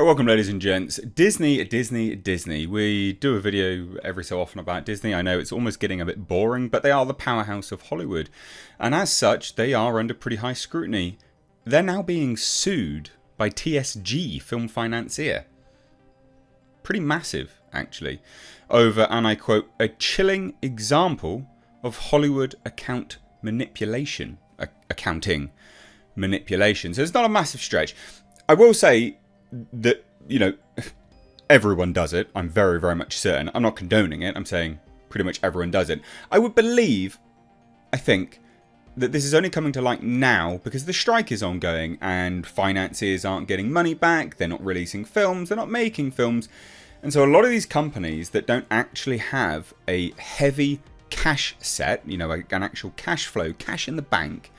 Right, welcome ladies and gents. Disney. We do a video every so often about Disney. I know it's almost getting a bit boring, but they are the powerhouse of Hollywood. And as such, they are under pretty high scrutiny. They're now being sued by TSG, film financier. Pretty massive, actually. Over, and I quote, a chilling example of Hollywood accounting manipulation. So it's not a massive stretch. I will say that, you know, everyone does it. I'm very, very much certain. I'm not condoning it. I'm saying pretty much everyone does it. I think, that this is only coming to light now because the strike is ongoing and financiers aren't getting money back. They're not releasing films. They're not making films. And so a lot of these companies that don't actually have a heavy cash set, you know, an actual cash flow, cash in the bank,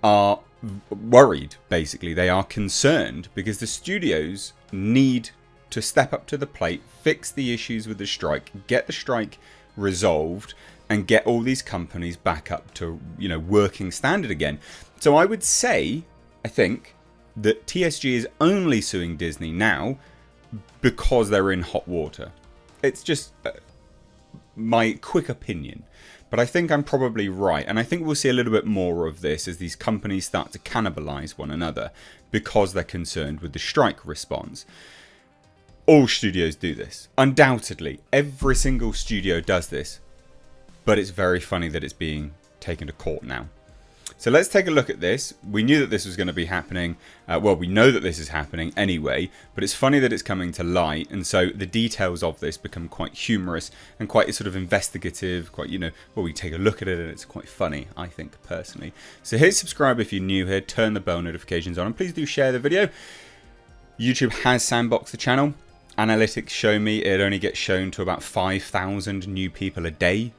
are worried, basically. They are concerned because the studios need to step up to the plate, fix the issues with the strike, get the strike resolved, and get all these companies back up to, you know, working standard again. So I would say, I think, that TSG is only suing Disney now because they're in hot water. It's just my quick opinion. But I think I'm probably right. And I think we'll see a little bit more of this as these companies start to cannibalize one another because they're concerned with the strike response. All studios do this. Undoubtedly, every single studio does this. But it's very funny that it's being taken to court now. So let's take a look at this. We knew that this was going to be happening. Well, we know that this is happening anyway, but it's funny that it's coming to light. And so the details of this become quite humorous and quite sort of investigative, quite, you know, well, we take a look at it and it's quite funny, I think, personally. So hit subscribe if you're new here, turn the bell notifications on, and please do share the video. YouTube has sandboxed the channel. Analytics show me it only gets shown to about 5,000 new people a day.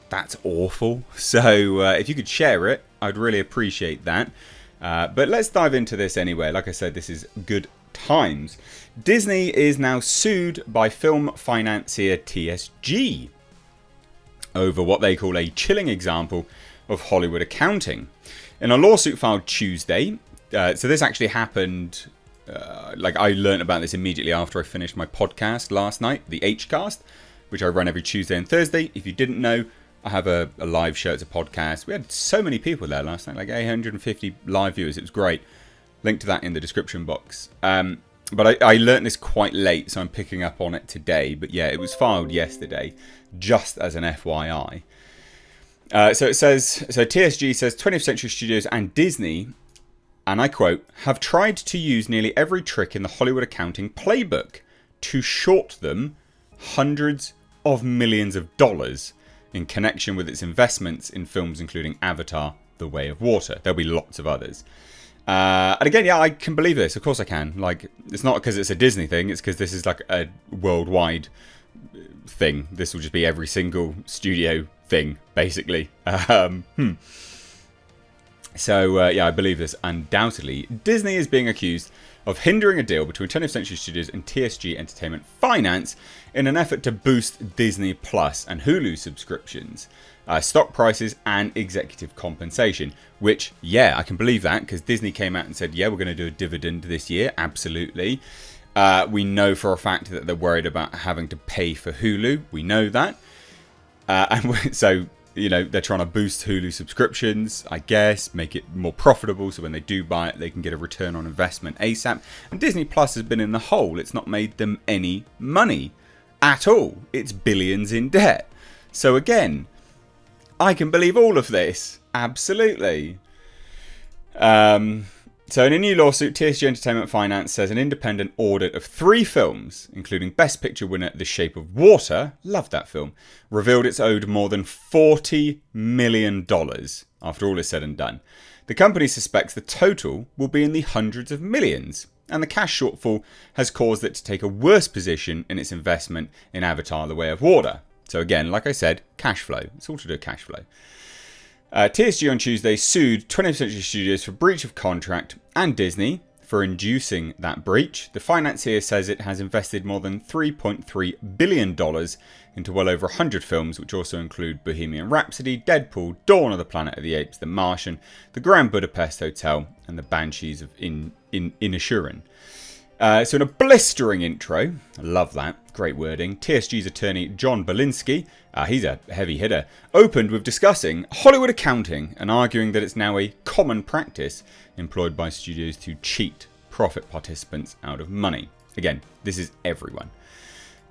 That's awful. So if you could share it, I'd really appreciate that. But let's dive into this anyway. Like I said, this is good times. Disney is now sued by film financier TSG over what they call a chilling example of Hollywood accounting. In a lawsuit filed Tuesday, so this actually happened, like I learned about this immediately after I finished my podcast last night, the Hcast, which I run every Tuesday and Thursday. If you didn't know, I have a live show. It's a podcast. We had so many people there last night, like 850 live viewers. It was great. Link to that in the description box. But I learnt this quite late, so I'm picking up on it today. But yeah, it was filed yesterday, just as an FYI. So it says, so TSG says 20th Century Studios and Disney, and I quote, have tried to use nearly every trick in the Hollywood accounting playbook to short them hundreds of millions of dollars in connection with its investments in films including Avatar, The Way of Water. There'll be lots of others. And again, yeah, I can believe this. Of course I can. Like, it's not because it's a Disney thing. It's because this is like a worldwide thing. This will just be every single studio thing, basically. So, yeah, I believe this undoubtedly. Disney is being accused of hindering a deal between 20th Century Studios and TSG Entertainment Finance in an effort to boost Disney Plus and Hulu subscriptions, stock prices, and executive compensation. Which, yeah, I can believe that because Disney came out and said, yeah, we're going to do a dividend this year. Absolutely. We know for a fact that they're worried about having to pay for Hulu. We know that. And so, you know, they're trying to boost Hulu subscriptions, I guess, make it more profitable so when they do buy it, they can get a return on investment ASAP. And Disney Plus has been in the hole. It's not made them any money at all. It's billions in debt. So again, I can believe all of this. Absolutely. So in a new lawsuit, TSG Entertainment Finance says an independent audit of 3 films, including Best Picture winner The Shape of Water, loved that film, revealed it's owed more than $40 million after all is said and done. The company suspects the total will be in the hundreds of millions, and the cash shortfall has caused it to take a worse position in its investment in Avatar: The Way of Water. So again, like I said, cash flow. It's all to do with cash flow. TSG on Tuesday sued 20th Century Studios for breach of contract and Disney for inducing that breach. The financier says it has invested more than $3.3 billion into well over 100 films, which also include Bohemian Rhapsody, Deadpool, Dawn of the Planet of the Apes, The Martian, The Grand Budapest Hotel, and The Banshees of Inisherin. So in a blistering intro, I love that, great wording, TSG's attorney John Belinsky, he's a heavy hitter, opened with discussing Hollywood accounting and arguing that it's now a common practice employed by studios to cheat profit participants out of money. Again, this is everyone.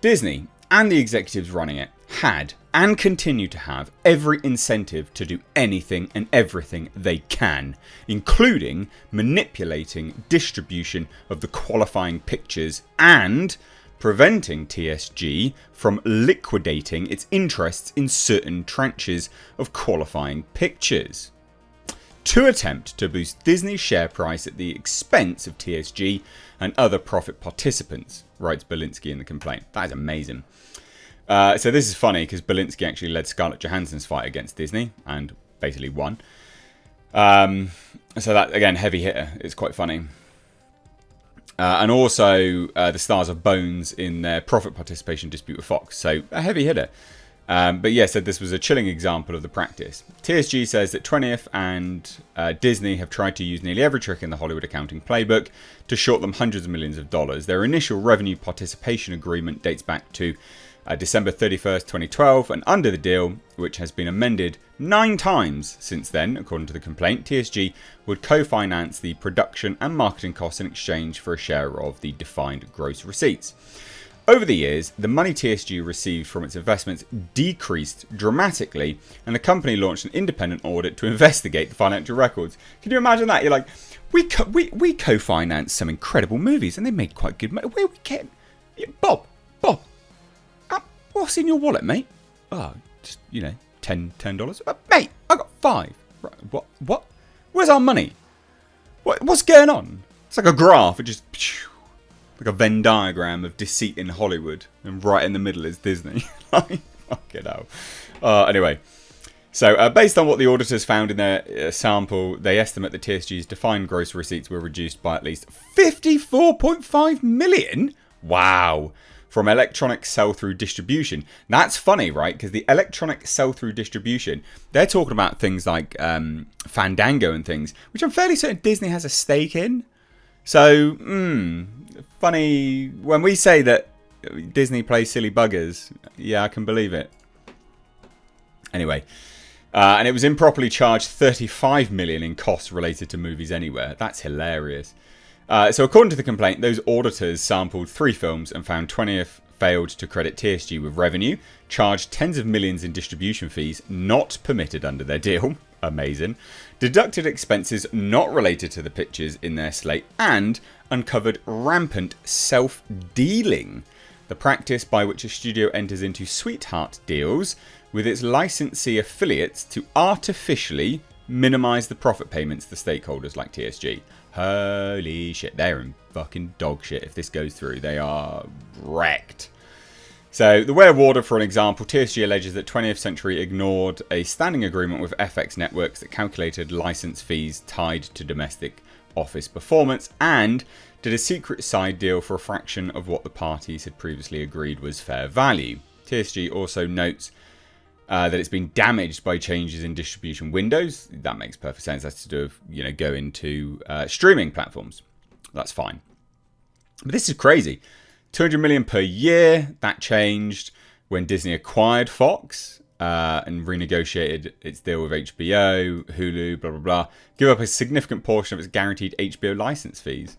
Disney and the executives running it had and continue to have every incentive to do anything and everything they can, including manipulating distribution of the qualifying pictures and preventing TSG from liquidating its interests in certain tranches of qualifying pictures, to attempt to boost Disney's share price at the expense of TSG and other profit participants, writes Belinsky in the complaint. That is amazing. So this is funny because Belinsky actually led Scarlett Johansson's fight against Disney and basically won. So that, again, heavy hitter. It's quite funny. And also the stars of Bones in their profit participation dispute with Fox. So a heavy hitter. But yeah, said this was a chilling example of the practice. TSG says that 20th and Disney have tried to use nearly every trick in the Hollywood accounting playbook to short them hundreds of millions of dollars. Their initial revenue participation agreement dates back to December 31st, 2012, and under the deal, which has been amended 9 times since then, according to the complaint, TSG would co-finance the production and marketing costs in exchange for a share of the defined gross receipts. Over the years, the money TSG received from its investments decreased dramatically, and the company launched an independent audit to investigate the financial records. Can you imagine that? You're like, we co-financed some incredible movies, and they made quite good money. Where we get Bob, what's in your wallet, mate? Oh, just, $10. Mate, I got 5. Right, what? Where's our money? What's going on? It's like a graph. It just, like a Venn diagram of deceit in Hollywood, and right in the middle is Disney. Like, fucking hell. Anyway, so based on what the auditors found in their sample, they estimate that TSG's defined gross receipts were reduced by at least 54.5 million. Wow. From electronic sell-through distribution. That's funny, right? Because the electronic sell-through distribution, they're talking about things like Fandango and things, which I'm fairly certain Disney has a stake in. So, funny. When we say that Disney plays silly buggers, yeah, I can believe it. Anyway, and it was improperly charged $35 million in costs related to Movies Anywhere. That's hilarious. So according to the complaint, those auditors sampled 3 films and found 20th failed to credit TSG with revenue, charged tens of millions in distribution fees not permitted under their deal, amazing, deducted expenses not related to the pictures in their slate, and uncovered rampant self-dealing, the practice by which a studio enters into sweetheart deals with its licensee affiliates to artificially minimise the profit payments to stakeholders like TSG. Holy shit, they're in fucking dog shit if this goes through. They are wrecked. So, the Way of Water, for an example, TSG alleges that 20th Century ignored a standing agreement with FX Networks that calculated license fees tied to domestic office performance and did a secret side deal for a fraction of what the parties had previously agreed was fair value. TSG also notes that it's been damaged by changes in distribution windows. That makes perfect sense. That's to do with, going to streaming platforms. That's fine. But this is crazy. 200 million per year. That changed when Disney acquired Fox and renegotiated its deal with HBO, Hulu, blah, blah, blah. Give up a significant portion of its guaranteed HBO license fees.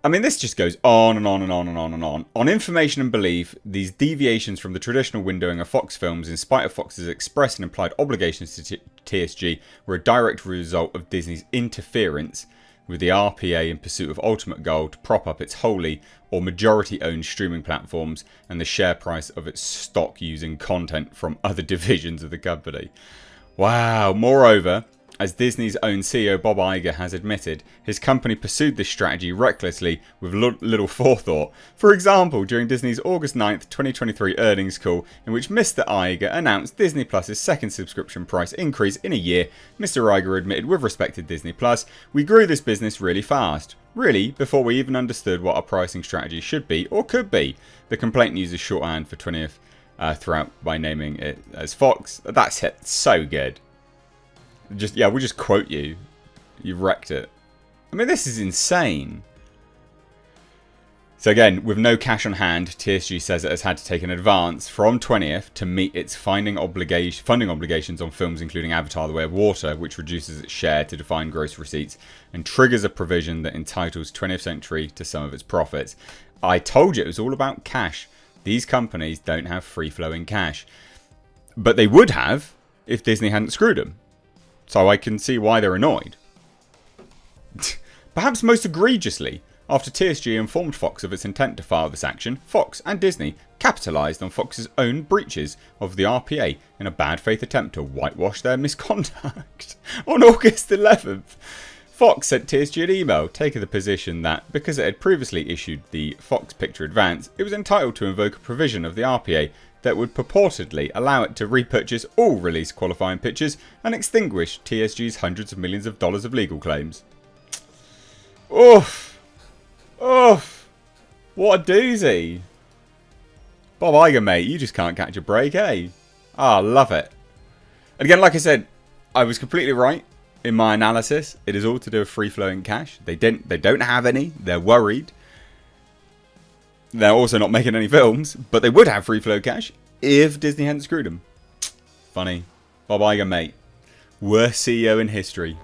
I mean, this just goes on and on and on and on and on. On information and belief, these deviations from the traditional windowing of Fox films, in spite of Fox's express and implied obligations to TSG, were a direct result of Disney's interference with the RPA in pursuit of ultimate goal to prop up its wholly or majority-owned streaming platforms and the share price of its stock using content from other divisions of the company. Wow. Moreover, as Disney's own CEO Bob Iger has admitted, his company pursued this strategy recklessly with little forethought. For example, during Disney's August 9th, 2023 earnings call, in which Mr. Iger announced Disney Plus's second subscription price increase in a year, Mr. Iger admitted with respect to Disney Plus, "We grew this business really fast. Really, before we even understood what our pricing strategy should be or could be." The complaint uses shorthand for 20th throughout by naming it as Fox. That's it. So good. We'll just quote you. You wrecked it. I mean, this is insane. So again, with no cash on hand, TSG says it has had to take an advance from 20th to meet its funding obligations on films including Avatar: The Way of Water, which reduces its share to define gross receipts and triggers a provision that entitles 20th Century to some of its profits. I told you it was all about cash. These companies don't have free-flowing cash. But they would have if Disney hadn't screwed them. So I can see why they're annoyed. Perhaps most egregiously, after TSG informed Fox of its intent to file this action, Fox and Disney capitalised on Fox's own breaches of the RPA in a bad faith attempt to whitewash their misconduct. On August 11th, Fox sent TSG an email taking the position that, because it had previously issued the Fox Picture Advance, it was entitled to invoke a provision of the RPA that would purportedly allow it to repurchase all release qualifying pictures and extinguish TSG's hundreds of millions of dollars of legal claims. Oof. Oof. What a doozy. Bob Iger, mate, you just can't catch a break, eh? Ah, love it. And again, like I said, I was completely right in my analysis. It is all to do with free-flowing cash. They don't have any. They're worried. They're also not making any films, but they would have free-flow cash if Disney hadn't screwed them. Funny. Bob Iger, mate. Worst CEO in history.